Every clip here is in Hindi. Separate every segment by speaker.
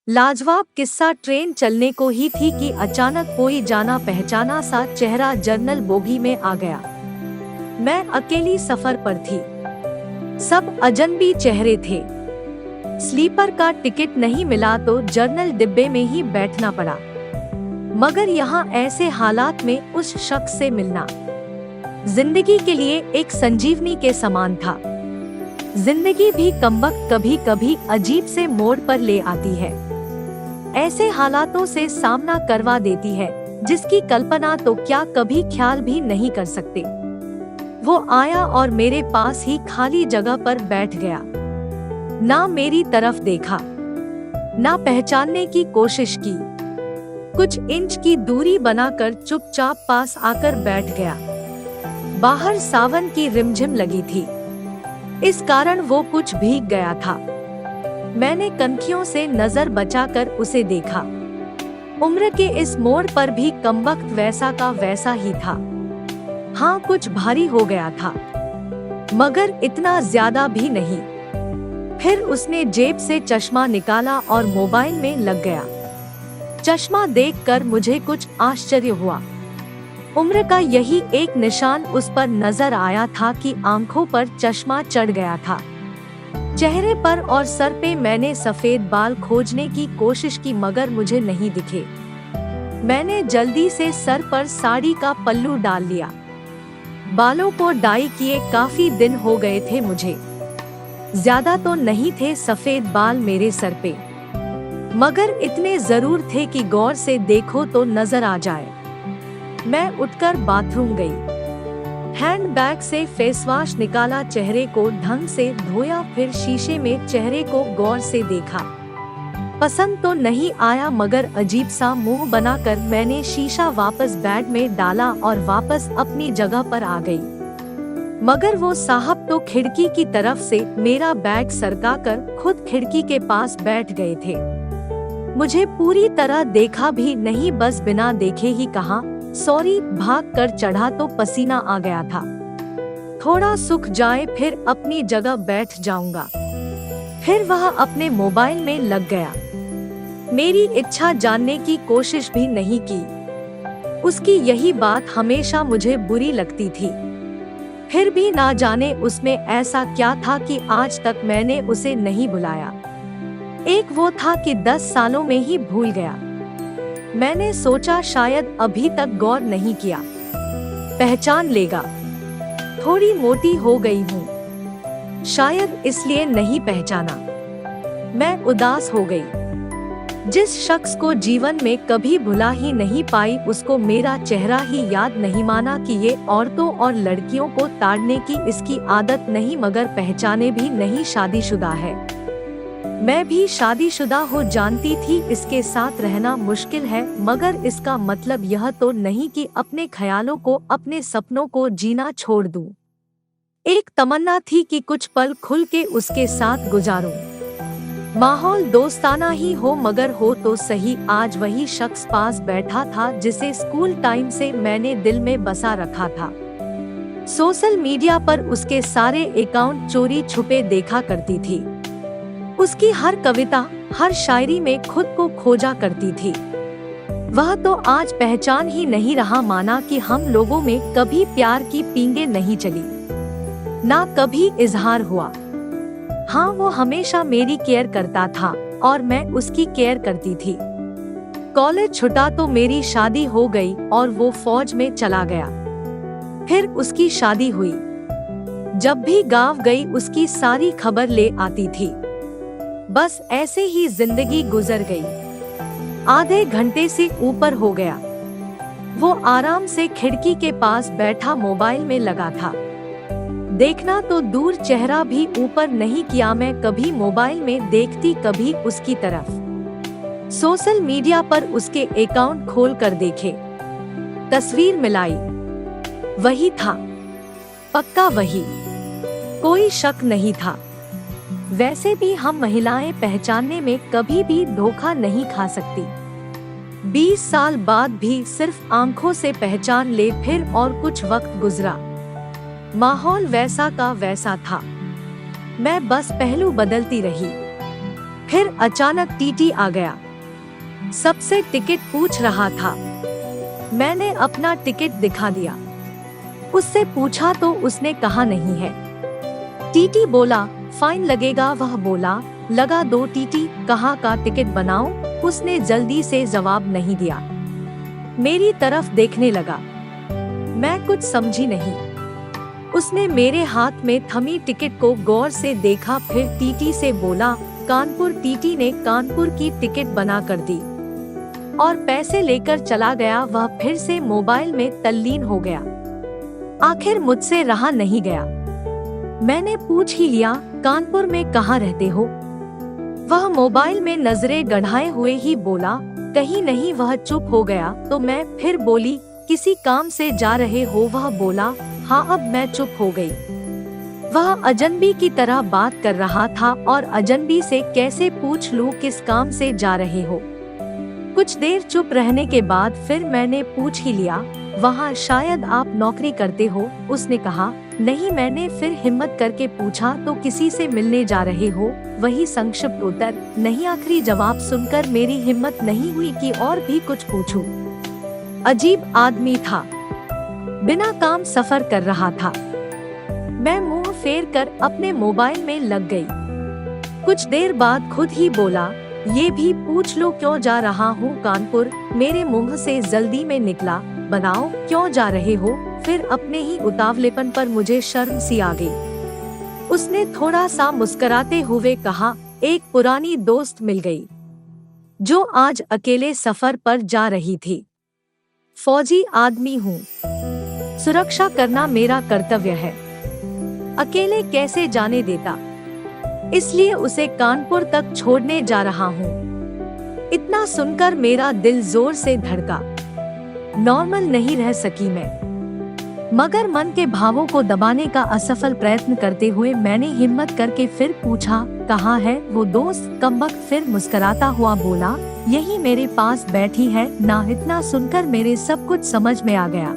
Speaker 1: लाजवाब किस्सा ट्रेन चलने को ही थी कि अचानक कोई जाना पहचाना सा चेहरा जर्नल बोगी में आ गया। मैं अकेली सफर पर थी। सब अजनबी चेहरे थे। स्लीपर का टिकट नहीं मिला तो जर्नल डिब्बे में ही बैठना पड़ा। मगर यहाँ ऐसे हालात में उस शख्स से मिलना जिंदगी के लिए एक संजीवनी के समान था। जिंदगी भी कमबख्त कभी कभी अजीब से मोड़ पर ले आती है। ऐसे हालातों से सामना करवा देती है जिसकी कल्पना तो क्या कभी ख्याल भी नहीं कर सकते। वो आया और मेरे पास ही खाली जगह पर बैठ गया। ना मेरी तरफ देखा, ना पहचानने की कोशिश की। कुछ इंच की दूरी बनाकर चुपचाप पास आकर बैठ गया। बाहर सावन की रिमझिम लगी थी, इस कारण वो कुछ भीग गया था। मैंने कनखियों से नजर बचाकर उसे देखा। उम्र के इस मोड़ पर भी कमबख्त वैसा का वैसा ही था। हाँ, कुछ भारी हो गया था, मगर इतना ज्यादा भी नहीं। फिर उसने जेब से चश्मा निकाला और मोबाइल में लग गया। चश्मा देखकर मुझे कुछ आश्चर्य हुआ। उम्र का यही एक निशान उस पर नजर आया था कि आंखों पर चश्मा चढ़ गया था। चेहरे पर और सर पे मैंने सफेद बाल खोजने की कोशिश की मगर मुझे नहीं दिखे। मैंने जल्दी से सर पर साड़ी का पल्लू डाल लिया। बालों को डाई किए काफी दिन हो गए थे मुझे। ज्यादा तो नहीं थे सफेद बाल मेरे सर पे, मगर इतने जरूर थे कि गौर से देखो तो नजर आ जाए। मैं उठकर बाथरूम गई। हैंडबैग से फेसवॉश निकाला, चेहरे को ढंग से धोया, फिर शीशे में चेहरे को गौर से देखा। पसंद तो नहीं आया मगर अजीब सा मुंह बनाकर मैंने शीशा वापस बैग में डाला और वापस अपनी जगह पर आ गई। मगर वो साहब तो खिड़की की तरफ से मेरा बैग सरकाकर खुद खिड़की के पास बैठ गए थे। मुझे पूरी तरह देखा भी नहीं, बस बिना देखे ही कहा सॉरी। भाग कर चढ़ा तो पसीना आ गया था। थोड़ा सूख जाए फिर अपनी जगह बैठ जाऊंगा। फिर वह अपने मोबाइल में लग गया। मेरी इच्छा जानने की कोशिश भी नहीं की। उसकी यही बात हमेशा मुझे बुरी लगती थी। फिर भी ना जाने उसमें ऐसा क्या था कि आज तक मैंने उसे नहीं बुलाया। एक वो था कि 10 सालों में ही भूल गया। मैंने सोचा शायद अभी तक गौर नहीं किया, पहचान लेगा। थोड़ी मोटी हो गई हूँ, शायद इसलिए नहीं पहचाना। मैं उदास हो गई। जिस शख्स को जीवन में कभी भुला ही नहीं पाई, उसको मेरा चेहरा ही याद नहीं माना कि ये औरतों और लड़कियों को ताड़ने की इसकी आदत नहीं, मगर पहचाने भी नहीं शादीशुदा है। मैं भी शादीशुदा हो जानती थी। इसके साथ रहना मुश्किल है, मगर इसका मतलब यह तो नहीं कि अपने ख्यालों को, अपने सपनों को जीना छोड़ दूं। एक तमन्ना थी कि कुछ पल खुल के उसके साथ गुजारूं। माहौल दोस्ताना ही हो, मगर हो तो सही। आज वही शख्स पास बैठा था जिसे स्कूल टाइम से मैंने दिल में बसा रखा था। सोशल मीडिया पर उसके सारे अकाउंट चोरी छुपे देखा करती थी। उसकी हर कविता, हर शायरी में खुद को खोजा करती थी। वह तो आज पहचान ही नहीं रहा। माना कि हम लोगों में कभी प्यार की पींगे नहीं चली, ना कभी इजहार हुआ। हाँ, वो हमेशा मेरी केयर करता था और मैं उसकी केयर करती थी। कॉलेज छुटा तो मेरी शादी हो गई और वो फौज में चला गया। फिर उसकी शादी हुई। जब भी गांव गई उसकी सारी खबर ले आती थी। बस ऐसे ही जिंदगी गुजर गई। आधे घंटे से ऊपर हो गया। वो आराम से खिड़की के पास बैठा मोबाइल में लगा था। देखना तो दूर, चेहरा भी ऊपर नहीं किया। मैं कभी मोबाइल में देखती, कभी उसकी तरफ। सोशल मीडिया पर उसके अकाउंट खोल कर देखे, तस्वीर मिलाई। वही था, पक्का वही, कोई शक नहीं था। वैसे भी हम महिलाएं पहचानने में कभी भी धोखा नहीं खा सकती। 20 साल बाद भी सिर्फ आंखों से पहचान ले। फिर और कुछ वक्त गुजरा, माहौल वैसा का वैसा था। मैं बस पहलू बदलती रही। फिर अचानक टीटी आ गया। सबसे टिकट पूछ रहा था। मैंने अपना टिकट दिखा दिया। उससे पूछा तो उसने कहा नहीं है। टीटी बोला फाइन लगेगा। वह बोला लगा दो टीटी। कहाँ का टिकट बनाऊं? उसने जल्दी से जवाब नहीं दिया। मेरी तरफ देखने लगा। मैं कुछ समझी नहीं। उसने मेरे हाथ में थमी टिकट को गौर से देखा, फिर टीटी से बोला कानपुर। टीटी ने कानपुर की टिकट बना कर दी और पैसे लेकर चला गया। वह फिर से मोबाइल में तल्लीन हो गया। आखिर मुझसे रहा नहीं गया। मैंने पूछ ही लिया कानपुर में कहाँ रहते हो? वह मोबाइल में नजरें गड़ाए हुए ही बोला कहीं नहीं। वह चुप हो गया तो मैं फिर बोली किसी काम से जा रहे हो? वह बोला हाँ। अब मैं चुप हो गई। वह अजनबी की तरह बात कर रहा था और अजनबी से कैसे पूछ लूं किस काम से जा रहे हो। कुछ देर चुप रहने के बाद फिर मैंने पूछ ही लिया वहाँ शायद आप नौकरी करते हो? उसने कहा नहीं। मैंने फिर हिम्मत करके पूछा तो किसी से मिलने जा रहे हो? वही संक्षिप्त उत्तर। नहीं। आखिरी जवाब सुनकर मेरी हिम्मत नहीं हुई कि और भी कुछ पूछूं। अजीब आदमी था। बिना काम सफर कर रहा था। मैं मुंह फेर कर अपने मोबाइल में लग गई। कुछ देर बाद खुद ही बोला ये भी पूछ लो क्यों जा रहा हूँ कानपुर? मेरे मुंह से जल्दी में निकला बनाओ क्यों जा रहे हो? फिर अपने ही उतावलेपन पर मुझे शर्म सी आ गई। उसने थोड़ा सा मुस्कुराते हुए कहा एक पुरानी दोस्त मिल गई जो आज अकेले सफर पर जा रही थी। फौजी आदमी हूँ, सुरक्षा करना मेरा कर्तव्य है। अकेले कैसे जाने देता, इसलिए उसे कानपुर तक छोड़ने जा रहा हूँ। इतना सुनकर मेरा दिल जोर से धड़का। नॉर्मल नहीं रह सकी मैं, मगर मन के भावों को दबाने का असफल प्रयत्न करते हुए मैंने हिम्मत करके फिर पूछा कहाँ है वो दोस्त? कमबख्त फिर मुस्कुराता हुआ बोला यही मेरे पास बैठी है ना। इतना सुनकर मेरे सब कुछ समझ में आ गया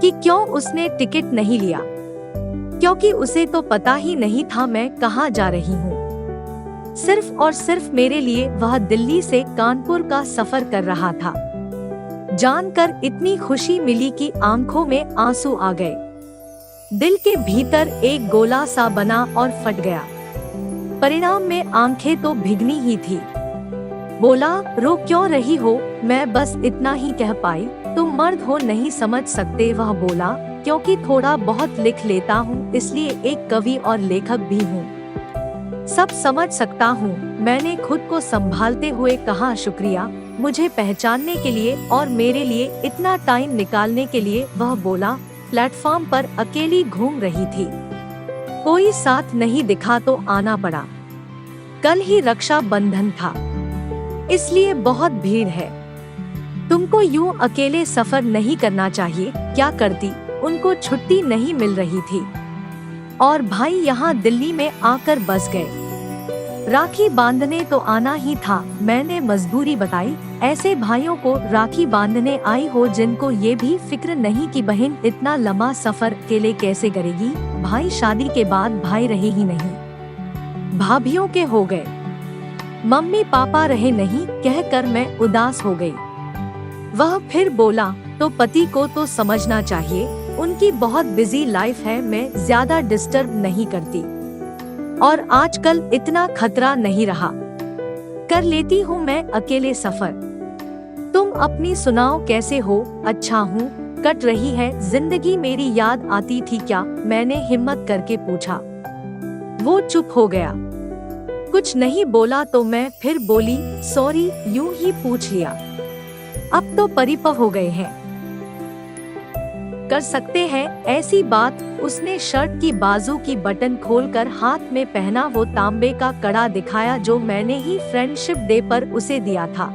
Speaker 1: कि क्यों उसने टिकट नहीं लिया, क्योंकि उसे तो पता ही नहीं था मैं कहाँ जा रही हूँ। सिर्फ और सिर्फ मेरे लिए वह दिल्ली से कानपुर का सफर कर रहा था। जानकर इतनी खुशी मिली कि आंखों में आंसू आ गए। दिल के भीतर एक गोला सा बना और फट गया। परिणाम में आंखें तो भिगनी ही थी। बोला रो क्यों रही हो? मैं बस इतना ही कह पाई तुम मर्द हो नहीं समझ सकते? वह बोला क्योंकि थोड़ा बहुत लिख लेता हूँ इसलिए एक कवि और लेखक भी हूँ, सब समझ सकता हूँ। मैंने खुद को संभालते हुए कहा शुक्रिया मुझे पहचानने के लिए और मेरे लिए इतना टाइम निकालने के लिए। वह बोला प्लेटफॉर्म पर अकेली घूम रही थी, कोई साथ नहीं दिखा तो आना पड़ा। कल ही रक्षा बंधन था इसलिए बहुत भीड़ है। तुमको यूं अकेले सफर नहीं करना चाहिए। क्या करती, उनको छुट्टी नहीं मिल रही थी और भाई यहाँ दिल्ली में आकर बस गए। राखी बांधने तो आना ही था। मैंने मजबूरी बताई। ऐसे भाइयों को राखी बांधने आई हो जिनको ये भी फिक्र नहीं कि बहन इतना लंबा सफर अकेले कैसे करेगी। भाई शादी के बाद भाई रहे ही नहीं, भाभियों के हो गए, मम्मी पापा रहे नहीं, कहकर मैं उदास हो गई। वह फिर बोला तो पति को तो समझना चाहिए, उनकी बहुत बिजी लाइफ है, मैं ज्यादा डिस्टर्ब नहीं करती और आजकल इतना खतरा नहीं रहा, कर लेती हूँ मैं अकेले सफर। तुम अपनी सुनाओ कैसे हो? अच्छा हूँ, कट रही है जिंदगी। मेरी याद आती थी क्या? मैंने हिम्मत करके पूछा। वो चुप हो गया, कुछ नहीं बोला तो मैं फिर बोली सॉरी, यूं ही पूछ लिया। अब तो परिपक्व हो गए हैं, कर सकते हैं ऐसी बात। उसने शर्ट की बाजू की बटन खोलकर हाथ में पहना वो तांबे का कड़ा दिखाया जो मैंने ही फ्रेंडशिप डे पर उसे दिया था।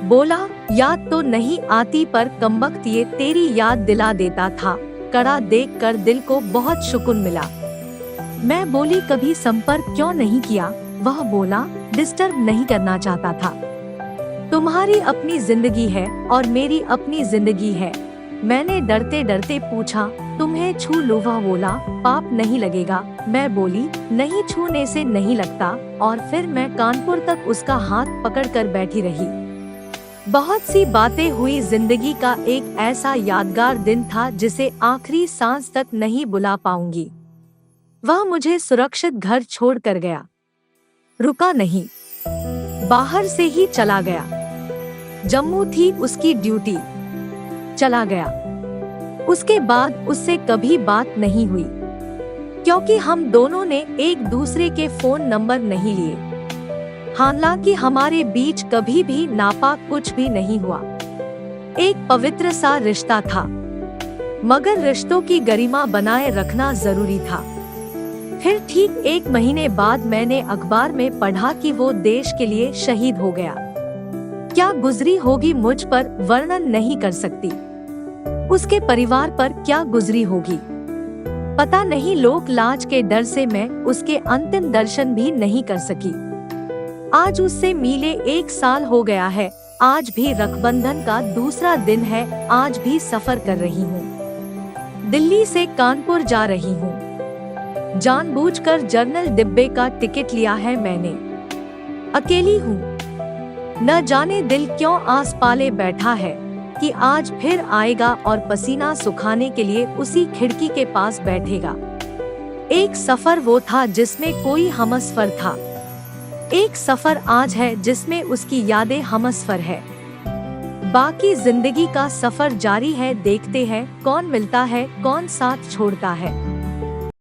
Speaker 1: बोला याद तो नहीं आती पर कमबख्त ये तेरी याद दिला देता था। कड़ा देखकर दिल को बहुत सुकून मिला। मैं बोली कभी संपर्क क्यों नहीं किया? वह बोला डिस्टर्ब नहीं करना चाहता था। तुम्हारी अपनी जिंदगी है और मेरी अपनी जिंदगी है, मैंने डरते डरते पूछा, तुम्हें छू लूं? वह बोला, पाप नहीं लगेगा। मैं बोली, नहीं, छूने से नहीं लगता। और फिर मैं कानपुर तक उसका हाथ पकड़कर बैठी रही। बहुत सी बातें हुई। जिंदगी का एक ऐसा यादगार दिन था जिसे आखिरी सांस तक नहीं भुला पाऊंगी। वह मुझे सुरक्षित घर छोड़ कर गया, रुका नहीं, बाहर से ही चला गया। जम्मू थी उसकी ड्यूटी, चला गया। उसके बाद उससे कभी बात नहीं हुई, क्योंकि हम दोनों ने एक दूसरे के फोन नंबर नहीं लिए। हालांकि हमारे बीच कभी भी नापाक कुछ भी नहीं हुआ। एक पवित्र सा रिश्ता था, मगर रिश्तों की गरिमा बनाए रखना जरूरी था। फिर ठीक 1 महीने बाद मैंने अखबार में पढ़ा कि वो देश के लिए शहीद हो गया। क्या गुजरी होगी मुझ पर वर्णन नहीं कर सकती। उसके परिवार पर क्या गुजरी होगी पता नहीं। लोक लाज के डर से मैं उसके अंतिम दर्शन भी नहीं कर सकी। आज उससे मिले 1 साल हो गया है। आज भी रक्षाबंधन का दूसरा दिन है। आज भी सफर कर रही हूँ। दिल्ली से कानपुर जा रही हूँ। जानबूझकर जर्नल डिब्बे का टिकट लिया है मैंने। अकेली हूँ। न जाने दिल क्यों आस पाले बैठा है कि आज फिर आएगा और पसीना सुखाने के लिए उसी खिड़की के पास बैठेगा। एक सफर वो था जिसमें कोई हमसफर था। एक सफर आज है जिसमें उसकी यादें हमसफर है। बाकी जिंदगी का सफर जारी है। देखते हैं कौन मिलता है, कौन साथ छोड़ता है।